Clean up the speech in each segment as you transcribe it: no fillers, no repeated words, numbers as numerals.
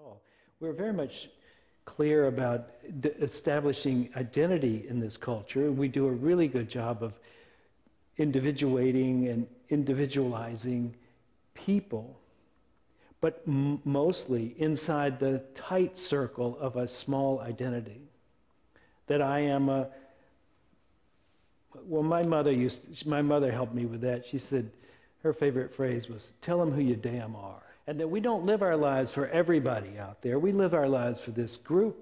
all. We're very much clear about establishing identity in this culture. We do a really good job of individuating and individualizing people, but mostly inside the tight circle of a small identity. That I am a, well, my mother helped me with that. She said, her favorite phrase was, tell them who you damn are. And that we don't live our lives for everybody out there. We live our lives for this group,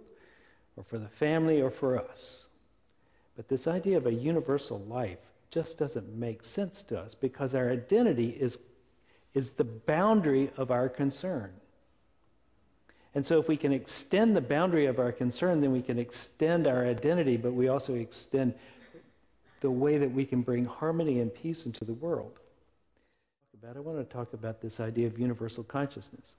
or for the family, or for us. But this idea of a universal life just doesn't make sense to us, because our identity is the boundary of our concern. And so if we can extend the boundary of our concern, then we can extend our identity, but we also extend the way that we can bring harmony and peace into the world. I want to talk about this idea of universal consciousness.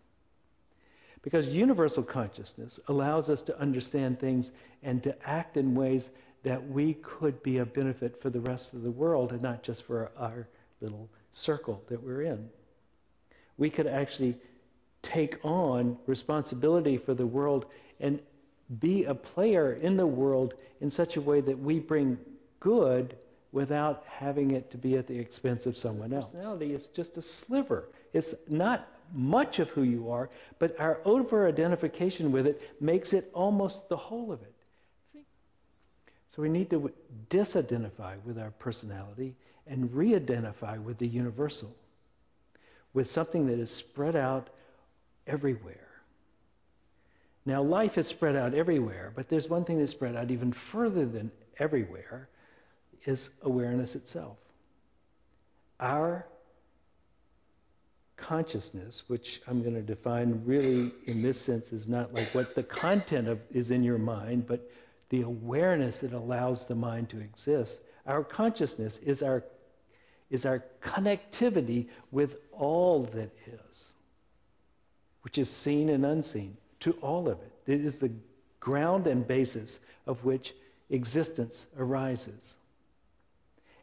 Because universal consciousness allows us to understand things and to act in ways that we could be a benefit for the rest of the world and not just for our little circle that we're in. We could actually take on responsibility for the world and be a player in the world in such a way that we bring good without having it to be at the expense of someone else. Personality is just a sliver. It's not much of who you are, but our over-identification with it makes it almost the whole of it. So we need to disidentify with our personality and re-identify with the universal, with something that is spread out everywhere. Now, life is spread out everywhere, but there's one thing that's spread out even further than everywhere, is awareness itself. Our consciousness, which I'm going to define really in this sense is not like what the content of is in your mind, but the awareness that allows the mind to exist. Our consciousness is our connectivity with all that is, which is seen and unseen, to all of it. It is the ground and basis of which existence arises.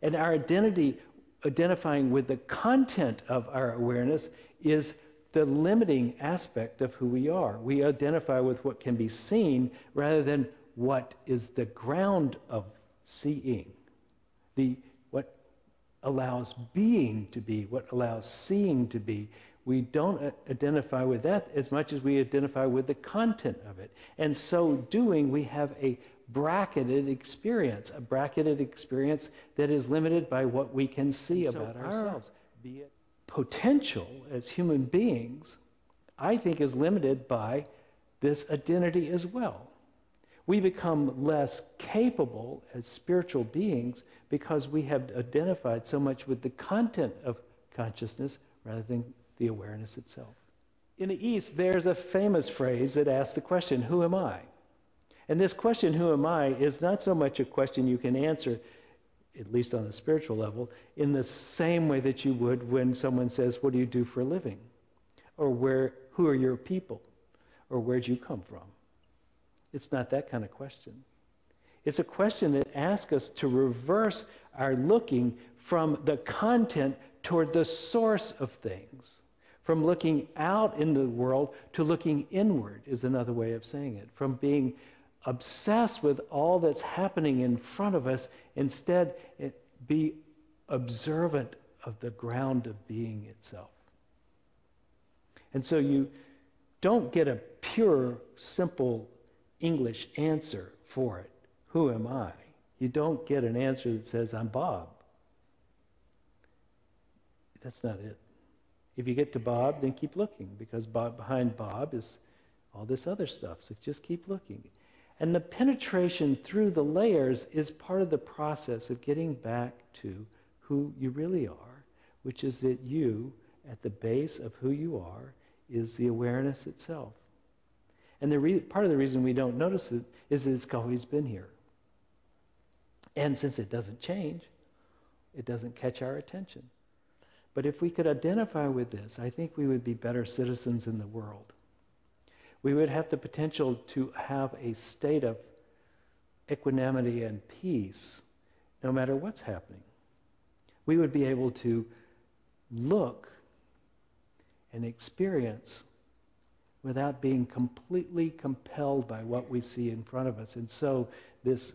And our identity, identifying with the content of our awareness, is the limiting aspect of who we are. We identify with what can be seen rather than what is the ground of seeing. What allows being to be, what allows seeing to be. We don't identify with that as much as we identify with the content of it. And so doing, we have a bracketed experience that is limited by what we can see about ourselves. Be it potential as human beings, I think is limited by this identity as well. We become less capable as spiritual beings because we have identified so much with the content of consciousness rather than the awareness itself. In the East, there's a famous phrase that asks the question, who am I? And this question, who am I, is not so much a question you can answer, at least on a spiritual level, in the same way that you would when someone says, what do you do for a living? Or who are your people? Or where'd you come from? It's not that kind of question. It's a question that asks us to reverse our looking from the content toward the source of things. From looking out in the world to looking inward is another way of saying it. From being obsessed with all that's happening in front of us, instead be observant of the ground of being itself. And so you don't get a pure, simple English answer for it. Who am I? You don't get an answer that says, I'm Bob. That's not it. If you get to Bob, then keep looking, because behind Bob is all this other stuff. So just keep looking. And the penetration through the layers is part of the process of getting back to who you really are, which is that you, at the base of who you are, is the awareness itself. And part of the reason we don't notice it is that it's always been here. And since it doesn't change, it doesn't catch our attention. But if we could identify with this, I think we would be better citizens in the world. We would have the potential to have a state of equanimity and peace no matter what's happening. We would be able to look and experience without being completely compelled by what we see in front of us. And so this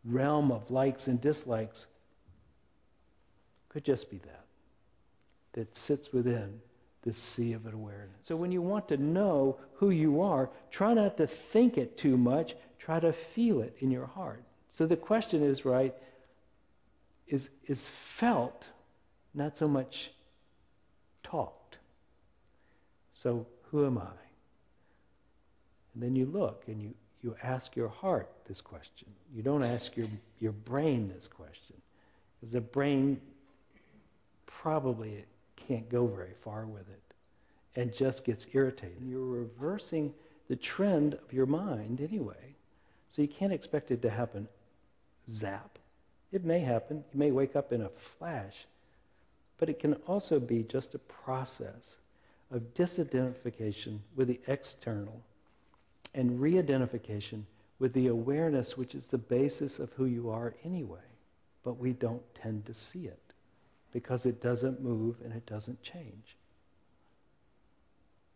realm of likes and dislikes could just be that sits within this sea of awareness. So when you want to know who you are, try not to think it too much, try to feel it in your heart. So the question is, right, is felt, not so much talked. So who am I? And then you look and you ask your heart this question. You don't ask your brain this question, because the brain probably can't go very far with it and just gets irritated. You're reversing the trend of your mind anyway, so you can't expect it to happen zap. It may happen, you may wake up in a flash, but it can also be just a process of disidentification with the external and re-identification with the awareness which is the basis of who you are anyway, but we don't tend to see it because it doesn't move and it doesn't change.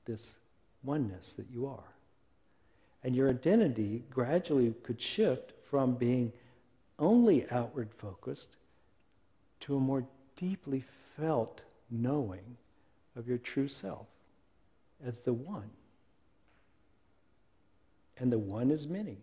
This oneness that you are. And your identity gradually could shift from being only outward focused to a more deeply felt knowing of your true self as the one. And the one is many.